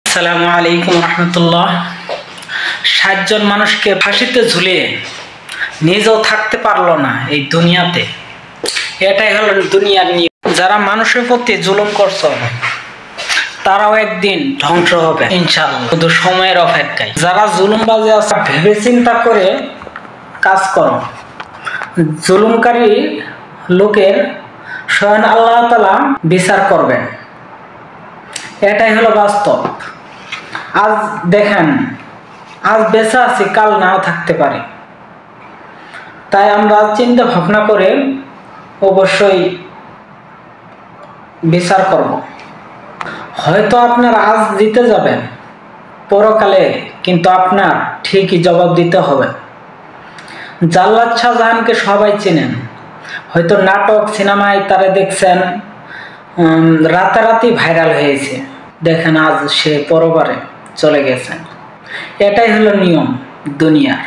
আসসালামু আলাইকুম রহমতুল্লাহ। 60 জন মানুষকে ফাঁসিতে ঝুলিয়ে নিজেও থাকতে পারলো না এই দুনিয়াতে। এটাই হলো দুনিয়ার নিয়ম। যারা মানুষের প্রতি জুলুম করছো তারাও একদিন ধ্বংস হবে ইনশাআল্লাহ, শুধু সময়ের অপেক্ষায়। যারা জুলুমবাজে আছে ভেবে চিন্তা করে কাজ করো। জুলুমকারী লোকের স্বয়ং আল্লাহ তাআলা বিচার করবেন, এটাই হলো বাস্তব। আজ দেখেন, আজ বেঁচে আছি, কাল নাও থাকতে পারে। তাই আমরা চিন্তা ভাবনা করে অবশ্যই বিচার করব। হয়তো আপনার আজ দিতে যাবেন, পরকালে কিন্তু আপনার ঠিকই জবাব দিতে হবে। জাল্লাদ শাহজাহানকে সবাই চেনেন, হয়তো নাটক সিনেমায় তারা দেখছেন, রাতারাতি ভাইরাল হয়েছে। দেখেন আজ সে পরবারে চলে গেছেন। এটাই হলো নিয়ম দুনিয়ার।